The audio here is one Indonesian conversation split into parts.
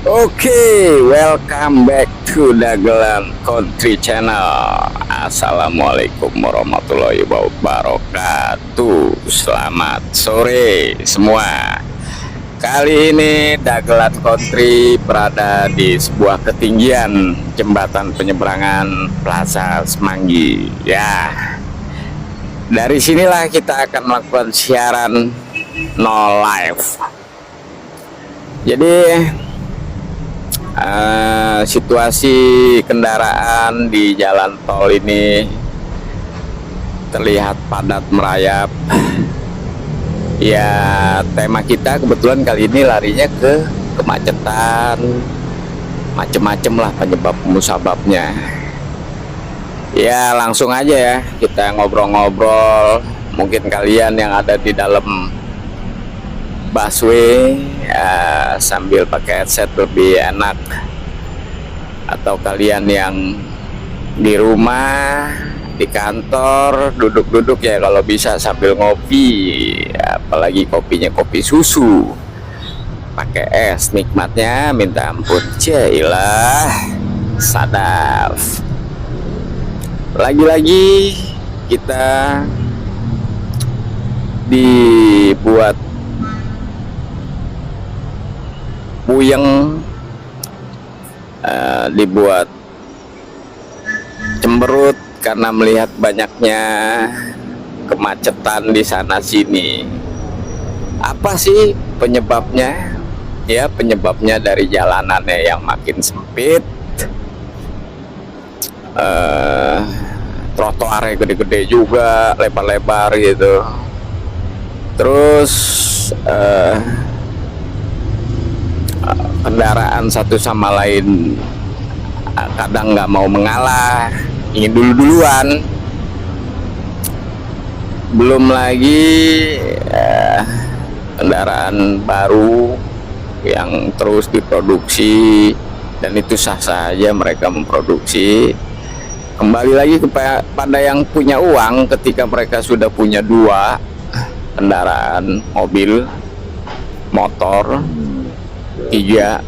Oke, welcome back to Dagelan Country Channel. Assalamualaikum warahmatullahi wabarakatuh. Selamat sore semua. Kali ini Dagelan Country berada di sebuah ketinggian jembatan penyeberangan Plaza Semanggi. Ya, dari sinilah kita akan melakukan siaran no live. Jadi situasi kendaraan di jalan tol ini terlihat padat merayap. Ya, tema kita kebetulan kali ini larinya ke kemacetan, macem-macem lah penyebab musababnya. Ya, langsung aja ya kita ngobrol-ngobrol. Mungkin kalian yang ada di dalam busway ya, sambil pakai headset lebih enak, atau kalian yang di rumah, di kantor, duduk-duduk ya kalau bisa sambil ngopi, apalagi kopinya kopi susu pakai es, nikmatnya minta ampun. Cailah sadap. Lagi-lagi kita dibuat puyeng, dibuat cemberut karena melihat banyaknya kemacetan di sana sini. Apa sih penyebabnya? Ya, penyebabnya dari jalanannya yang makin sempit, trotoarnya gede-gede juga, lebar-lebar gitu. Terus kendaraan satu sama lain kadang nggak mau mengalah, ingin dulu-duluan. Belum lagi kendaraan baru yang terus diproduksi, dan itu sah-sah aja mereka memproduksi. Kembali lagi kepada yang punya uang, ketika mereka sudah punya dua kendaraan, mobil, motor, tiga,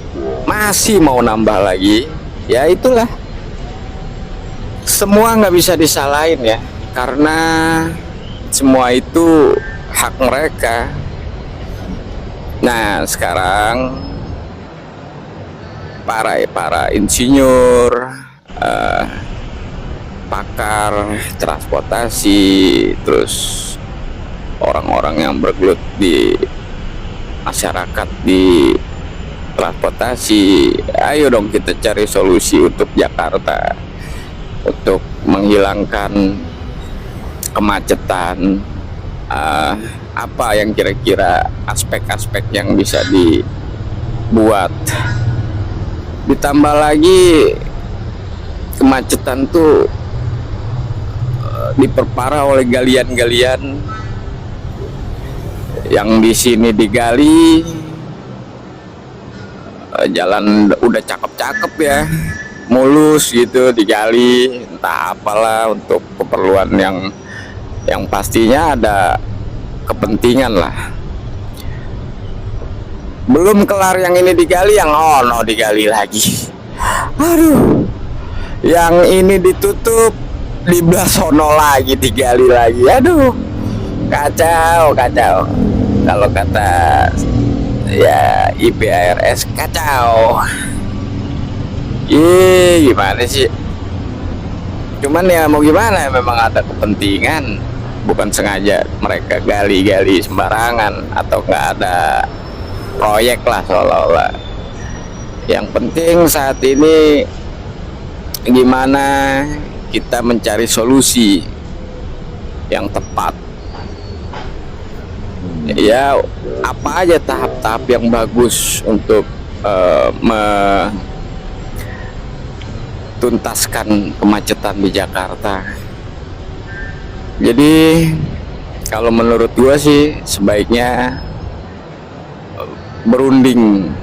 masih mau nambah lagi. Ya itulah, semua nggak bisa disalahin ya, karena semua itu hak mereka. Nah, sekarang para insinyur, pakar transportasi, terus orang-orang yang bergelut di masyarakat di transportasi, ayo dong kita cari solusi untuk Jakarta, untuk menghilangkan kemacetan. Apa yang kira-kira aspek-aspek yang bisa dibuat? Ditambah lagi kemacetan tuh diperparah oleh galian-galian yang di sini digali. Jalan udah cakep-cakep ya, mulus gitu, digali entah apalah untuk keperluan yang pastinya ada kepentingan lah. Belum kelar yang ini digali, yang ono digali lagi. Aduh, yang ini ditutup, di belah sono lagi digali lagi. Aduh, kacau. Kalau kata ya IPARS, kacau. Gimana sih? Cuman ya mau gimana, memang ada kepentingan, bukan sengaja mereka gali-gali sembarangan, atau nggak ada proyek lah seolah-olah. Yang penting saat ini gimana kita mencari solusi yang tepat. Ya, apa aja tahap-tahap yang bagus untuk tuntaskan kemacetan di Jakarta. Jadi kalau menurut gua sih sebaiknya berunding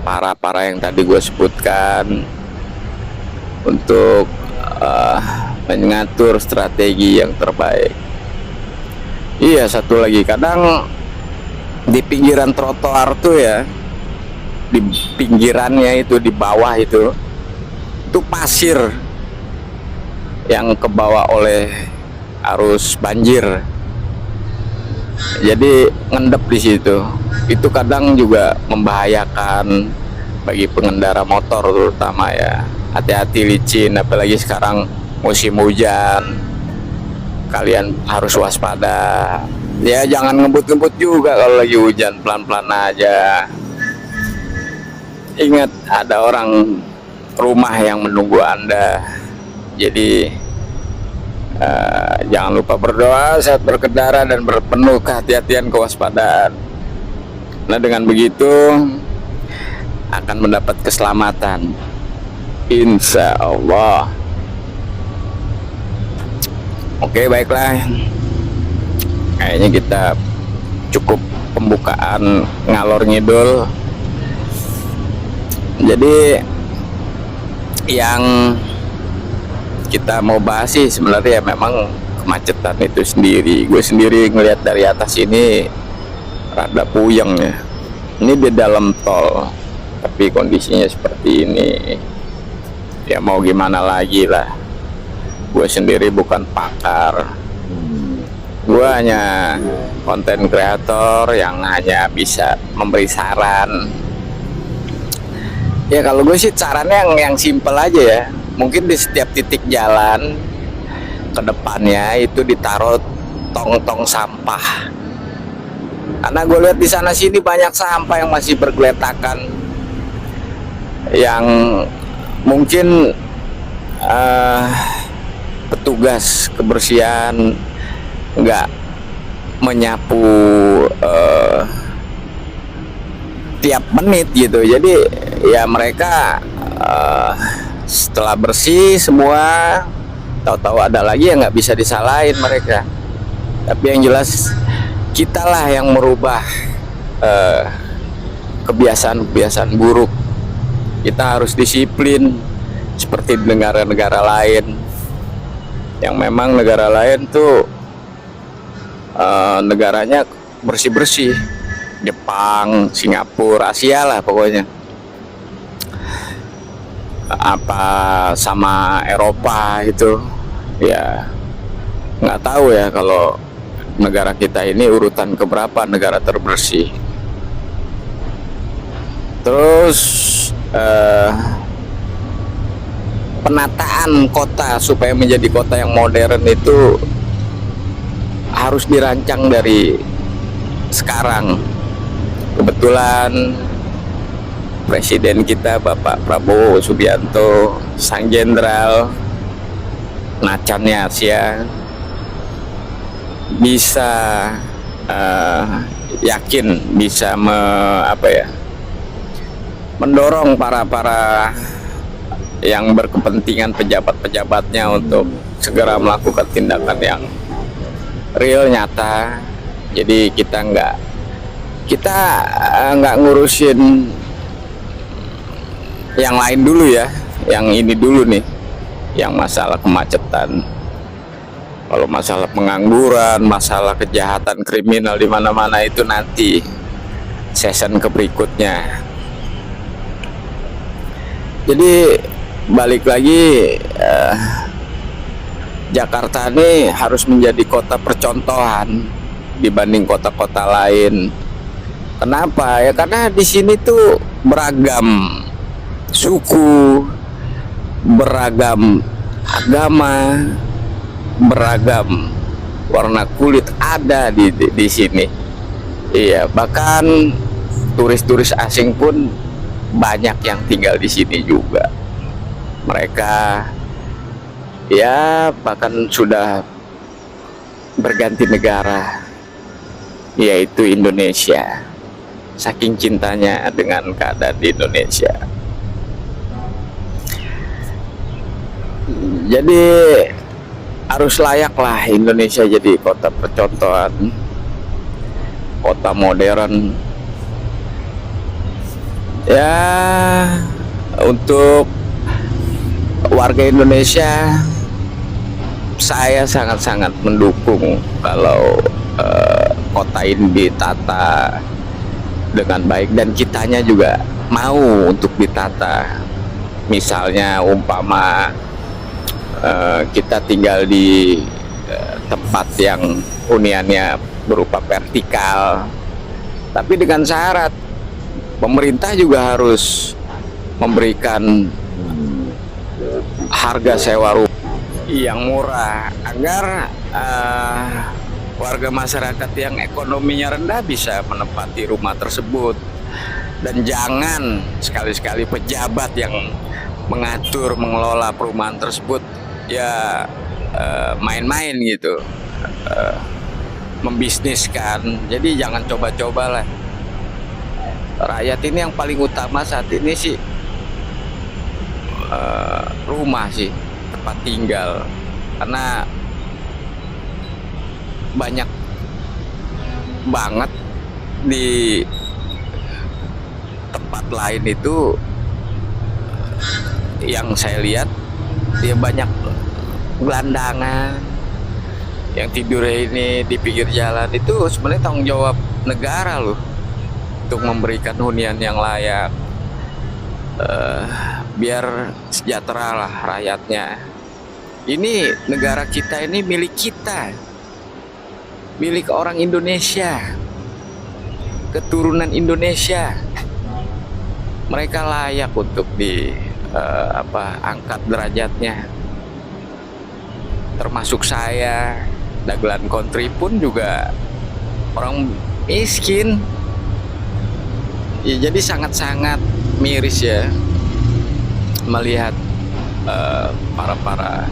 para yang tadi gua sebutkan untuk mengatur strategi yang terbaik. Iya, satu lagi, kadang di pinggiran trotoar tuh ya di pinggirannya itu, di bawah itu pasir yang kebawa oleh arus banjir, jadi ngendep di situ. Itu kadang juga membahayakan bagi pengendara motor terutama ya. Hati-hati licin, apalagi sekarang musim hujan, kalian harus waspada ya. Jangan ngebut-ngebut juga kalau lagi hujan, pelan-pelan aja. Ingat, ada orang rumah yang menunggu Anda. Jadi jangan lupa berdoa saat berkendara dan berpenuh kehati-hatian, kewaspadaan. Nah, dengan begitu akan mendapat keselamatan, insya Allah. Oke, baiklah, kayaknya kita cukup pembukaan ngalor ngidul. Jadi yang kita mau bahas sih sebenarnya memang kemacetan itu sendiri. Gue sendiri ngelihat dari atas ini rada puyeng ya. Ini di dalam tol, tapi kondisinya seperti ini. Ya mau gimana lagi lah. Gue sendiri bukan pakar. Gue hanya konten kreator yang hanya bisa memberi saran. Ya kalau gue sih sarannya yang simple aja ya. Mungkin di setiap titik jalan ke depannya itu ditaruh tong-tong sampah. Karena gue lihat di sana sini banyak sampah yang masih bergeletakan, yang mungkin petugas kebersihan nggak menyapu tiap menit gitu. Jadi ya mereka setelah bersih semua, tahu-tahu ada lagi yang nggak bisa disalahin mereka. Tapi yang jelas kitalah yang merubah kebiasaan-kebiasaan buruk. Kita harus disiplin seperti di negara-negara lain, yang memang negara lain tuh negaranya bersih-bersih. Jepang, Singapura, Asia lah pokoknya. Apa sama Eropa itu ya nggak tahu ya kalau negara kita ini urutan keberapa negara terbersih. Terus penataan kota supaya menjadi kota yang modern itu harus dirancang dari sekarang. Kebetulan Presiden kita Bapak Prabowo Subianto, sang jenderal macannya Asia, bisa yakin bisa mendorong para yang berkepentingan, pejabat-pejabatnya untuk segera melakukan tindakan yang real, nyata. Jadi kita nggak ngurusin yang lain dulu ya, yang ini dulu nih, yang masalah kemacetan. Kalau masalah pengangguran, masalah kejahatan kriminal di mana-mana itu nanti season ke berikutnya. Jadi balik lagi, Jakarta ini harus menjadi kota percontohan dibanding kota-kota lain. Kenapa? Ya karena di sini tuh beragam suku, beragam agama, beragam warna kulit ada di sini. Iya, bahkan turis-turis asing pun banyak yang tinggal di sini juga. Mereka ya bahkan sudah berganti negara, yaitu Indonesia, saking cintanya dengan keadaan di Indonesia. Jadi harus layaklah Indonesia jadi kota percontohan, kota modern. Ya, untuk warga Indonesia, saya sangat-sangat mendukung kalau kota ini ditata dengan baik, dan kitanya juga mau untuk ditata. Misalnya umpama kita tinggal di tempat yang huniannya berupa vertikal, tapi dengan syarat pemerintah juga harus memberikan harga sewa rumah yang murah agar warga masyarakat yang ekonominya rendah bisa menempati rumah tersebut. Dan jangan sekali-sekali pejabat yang mengatur mengelola perumahan tersebut ya main-main gitu, membisniskan. Jadi jangan coba-coba lah. Rakyat ini yang paling utama saat ini sih rumah sih, tempat tinggal, karena banyak banget di tempat lain itu yang saya lihat dia banyak gelandangan yang tidurnya ini di pinggir jalan. Itu sebenarnya tanggung jawab negara loh untuk memberikan hunian yang layak, biar sejahtera lah rakyatnya. Ini negara kita ini milik kita, milik orang Indonesia, keturunan Indonesia. Mereka layak untuk angkat derajatnya. Termasuk saya, dagelan kontri pun juga orang miskin. Ya, jadi sangat-sangat miris ya melihat para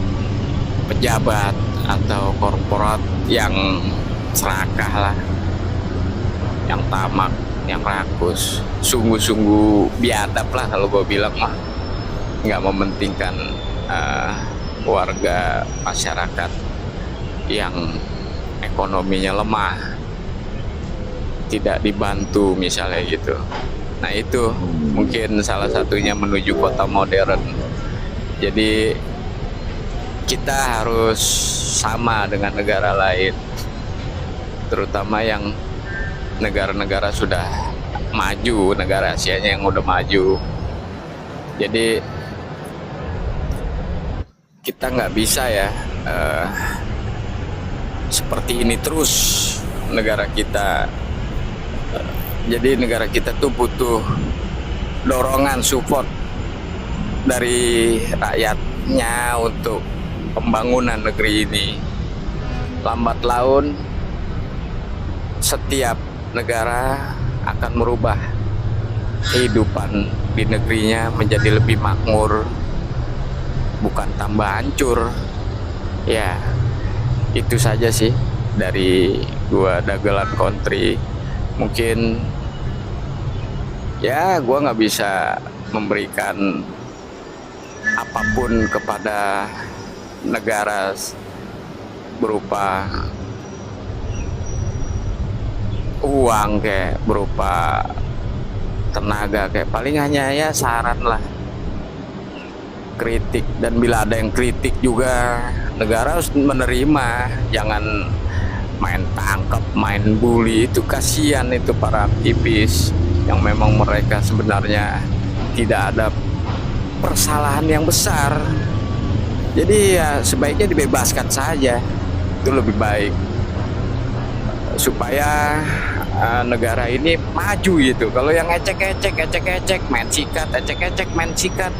pejabat atau korporat yang serakah lah, yang tamak, yang rakus, sungguh-sungguh biadab lah kalau gue bilang mah, nggak mementingkan warga masyarakat yang ekonominya lemah, tidak dibantu misalnya gitu. Nah itu mungkin salah satunya menuju kota modern. Jadi kita harus sama dengan negara lain, terutama yang negara-negara sudah maju, negara Asianya yang udah maju. Jadi kita nggak bisa ya seperti ini terus negara kita. Jadi negara kita tuh butuh dorongan, support dari rakyatnya untuk pembangunan negeri ini. Lambat laun setiap negara akan merubah kehidupan di negerinya menjadi lebih makmur, bukan tambah hancur. Ya, itu saja sih dari gua dagelan kontri. Mungkin ya gua nggak bisa memberikan apapun kepada negara berupa uang, kayak berupa tenaga, kayak paling hanya ya saran lah, kritik. Dan bila ada yang kritik juga negara harus menerima, jangan main tangkap, main bully. Itu kasihan itu para aktivis yang memang mereka sebenarnya tidak ada persalahan yang besar. Jadi ya sebaiknya dibebaskan saja, itu lebih baik, supaya negara ini maju gitu. Kalau yang ecek-ecek, main sikat, ecek-ecek, main sikat,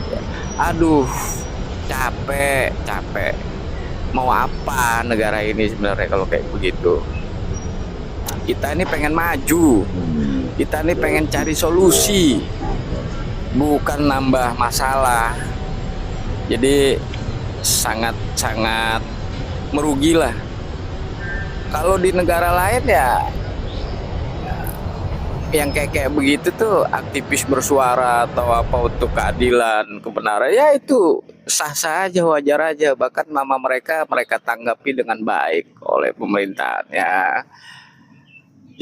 aduh capek. Mau apa negara ini sebenarnya kalau kayak begitu? Kita ini pengen maju, kita ini pengen cari solusi, bukan nambah masalah. Jadi sangat-sangat merugilah kalau di negara lain ya yang kayak begitu tuh, aktivis bersuara atau apa untuk keadilan, kebenaran, ya itu sah-sah aja, wajar aja. Bahkan nama mereka tanggapi dengan baik oleh pemerintahan ya.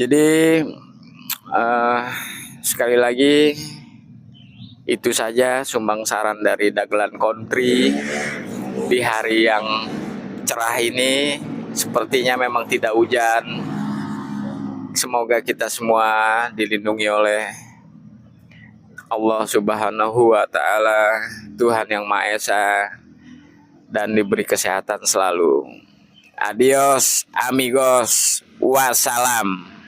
Jadi sekali lagi itu saja sumbang saran dari dagelan kontri di hari yang cerah ini. Sepertinya memang tidak hujan. Semoga kita semua dilindungi oleh Allah Subhanahu wa Ta'ala, Tuhan yang Maha Esa, dan diberi kesehatan selalu. Adios, amigos, wassalam.